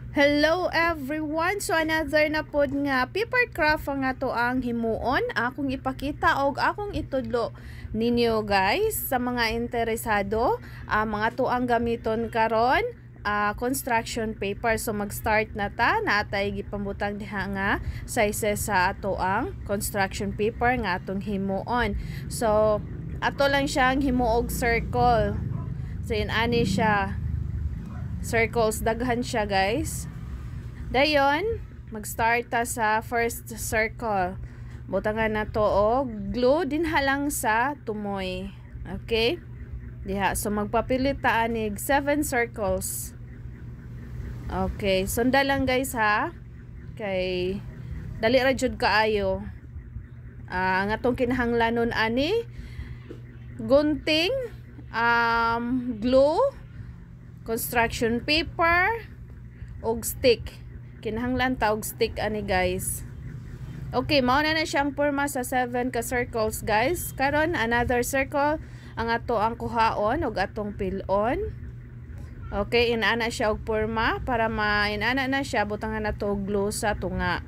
Hello everyone! So another na pod nga paper craft ang ato ang himuon. Akong ipakita og akong itudlo ninyo guys sa mga interesado. Mga to ang gamiton karon construction paper. So mag-start na ta. Natay gipambutang diha nga sizes sa ato ang construction paper nga atong himuon. So ato lang siyang himuog circle. So ani siya. Circles, daghan siya guys. Dayon, mag-start ta sa first circle. Butangan na to og glue dinha lang sa tumoy. Okay? Diha, so magpapilit ta anig 7 circles. Okay, sunda lang guys ha. Kay dali ra jud kaayo. Ang atong kinahanglanon ani gunting, glue, construction paper og stick. Kinahanglan ta og stick ani guys. Okay, mao na siyang porma sa 7 ka circles guys. Karon another circle ang ato ang kuhaon og atong pilon. Okay, inana siya og porma para inana na siya butangan nato og glue sa tunga.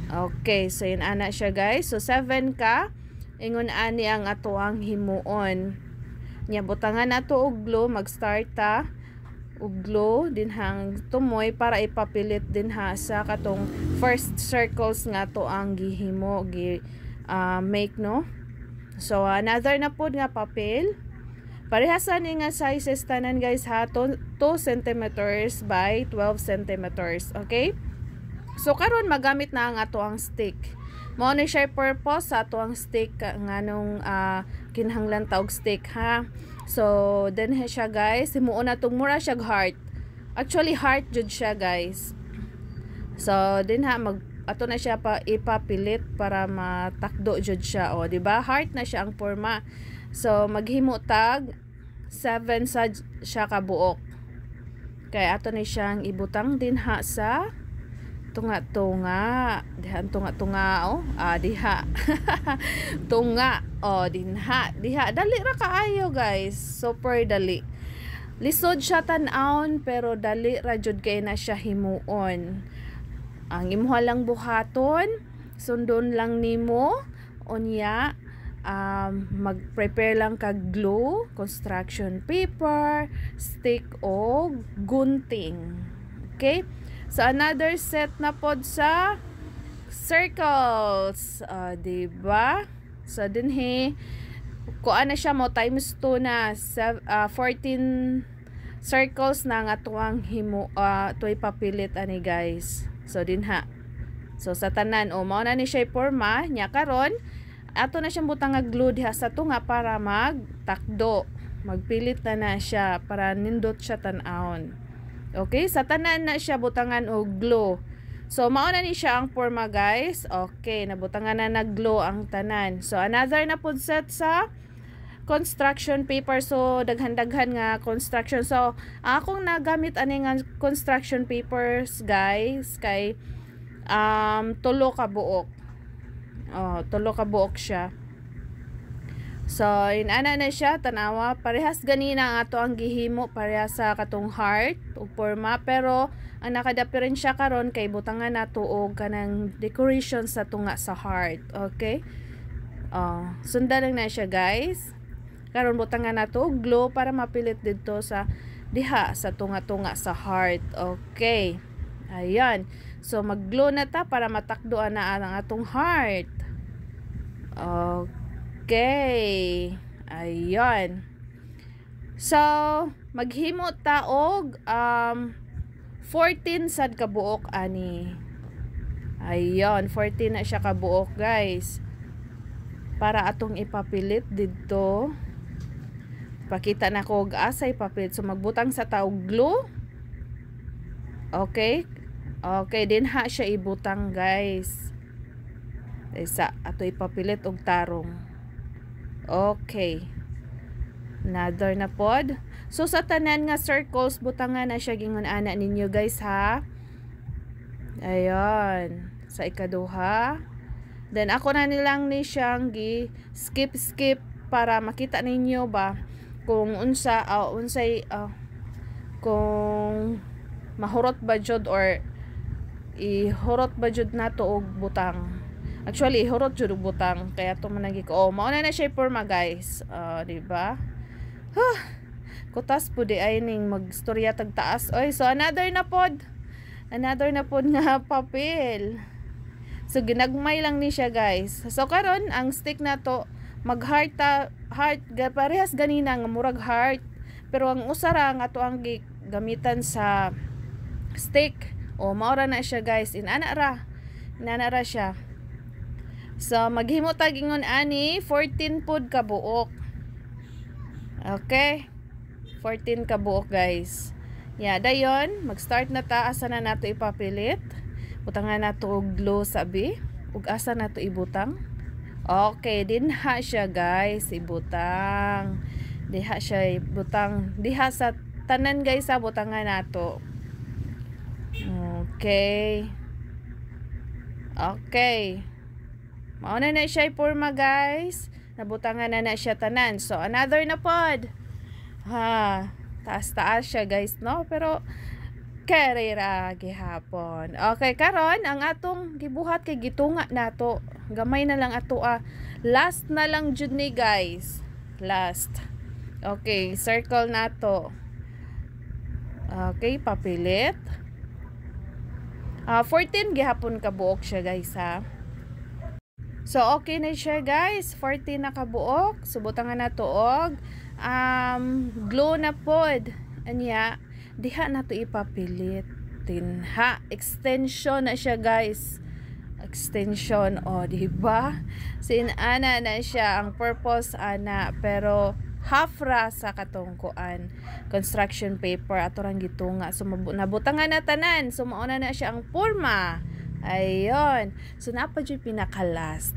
Okay, so inana siya guys. So 7 ka ingon ani ang ato ang himuon. Nya butangan nato og glue, mag-start ta og glue dinhang tumoy para ipapilit dinha sa katong first circles nga to ang gihimo make no. So another na pod nga papel. Parehasan ni nga sizes tanan guys ha, 2 cm by 12 cm. Okay? So karon magamit na ang ato ang stick. Mao ni siya purpose sa ato ang stick nganong kinahanglan ta og stick ha. So then siya guys, himuon na tong mura siya heart. Actually heart jud siya guys. So din ha ato na siya pa ipapilit para matakdo jud siya o di ba? Heart na siya ang porma. So maghimo tag 7 sa siya ka buok. Kay ato ni siyang ibutang din ha sa tunga-tunga. Diha tunga-tunga oh. Diha. Tunga. Dinha. Diha. Dali ra kaayo guys. Super dali. Lisod siya tan-aon pero dali ra jud kay na siya himuon. Ang imuha lang buhaton, sundon lang nimo unya mag-prepare lang kag glue, construction paper, stick o gunting. Okay? So another set na pod sa circles. Diba? So dinhi kuan na siya mo times 2 na 14 circles na nga tuwang himo tuy papilit ani guys. So dinha. So sa tanan mao na ni siya porma nya karon ato na siyang butang nga glue diha sa tunga para magtakdo. Magpilit na siya para nindot siya tan-aon. Okay, sa tanan na siya butangan og glue. So mao na ni siya ang porma guys. Okay, nabutangan na nag-glue ang tanan. So another na pud set sa construction paper. So daghan-daghan nga construction. So akong nagamit ani nga construction papers guys kay tulo ka buok. Tulo ka buok siya. So inana na siya tanawa parehas ganina ang ato ang gihimo parehas sa katong heart ug porma pero ang nakadiferensya karon kay butangan nato og kanang decoration sa tunga sa heart. Okay? Sundan lang na siya guys. Karon butangan nato og glue para mapilit didto sa diha sa tunga-tunga sa heart. Okay. Ayan. So mag-glue na ta para matakdoan na ang atong heart. Okay. Ayan. So maghimo ta og 14 sad ka buok ani. Ayan, 14 na siya ka buok guys. Para atong ipapilit didto. Pakita na ko og asay papilit. So magbutang sa taog glue. Okay? Okay, din ha siya ibutang guys. Isa ato ipapilit og tarong. Okay. Another na pod. So sa tanan nga circles butangan na siya gingon ana ninyo guys ha. Ayan, sa ikaduha. Then ako na nilang ni siyang skip para makita ninyo ba kung unsay kung mahurot ba jud or ihurot ba jud nato og butang. Actually ihurot jud og butang kaya to managi ko. Mao na siya porma guys. Di ba? Kutas po di ay ning magstorya tag taas. Oy, so another na pod nga papel. So ginagmay lang ni siya guys. So karon ang stick na to mag-heart parehas ganina nga murag heart. Pero ang usara nga to ang gamitan sa stick. Maura na siya guys. Inana ra siya. So maghimo tag ingon ani 14 pod ka buok. Okay? 14 ka buok guys. Dayon mag-start na ta asa na nato ipapilit. Butangan nato og glue sabi. Ug asa nato ibutang? Okay, dinha siya guys, ibutang. Diha siya ibutang. Diha sa tanan guys sa butangan nato. Okay. Okay. Mao na siya porma guys. Nabutangan na siya tanan. So another na pod. Taas siya guys, no? Pero karera gihapon. Okay, karon ang atong gibuhat kay gitunga nato. Gamay na lang ato Last na lang jud ni guys. Last. Okay, circle nato. Okay, papilit. 14 gihapon ka buok siya guys ha. So okay na siya guys. 14 na ka buok. Subutangan nato og glue na pod. Anya diha na to ipapilit tinha extension na siya guys, extension diba sinana na siya ang purpose ana pero half ra sa katungkuan construction paper ato rang gitunga so nabutangan na tanan so mauna na siya ang porma ayon so napa jud pinaka last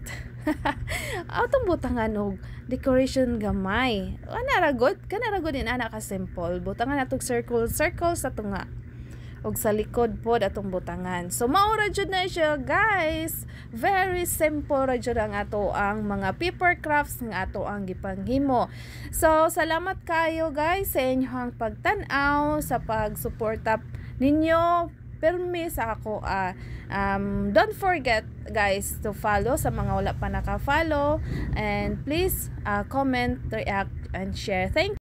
atong butangan og decoration gamay. Kana ra gud in ana ka simple. Butangan atong circle sa tunga. Og sa likod pod atong butangan. So mao ra jud na siya, guys. Very simple ra jud ang ato ang mga paper crafts nga ato ang gipanghimo. So salamat kayo guys sa inyong pagtan-aw sa pagsuporta ninyo permi sa ako. Don't forget guys to follow sa mga wala pa naka-follow and please comment, react and share. Thank you.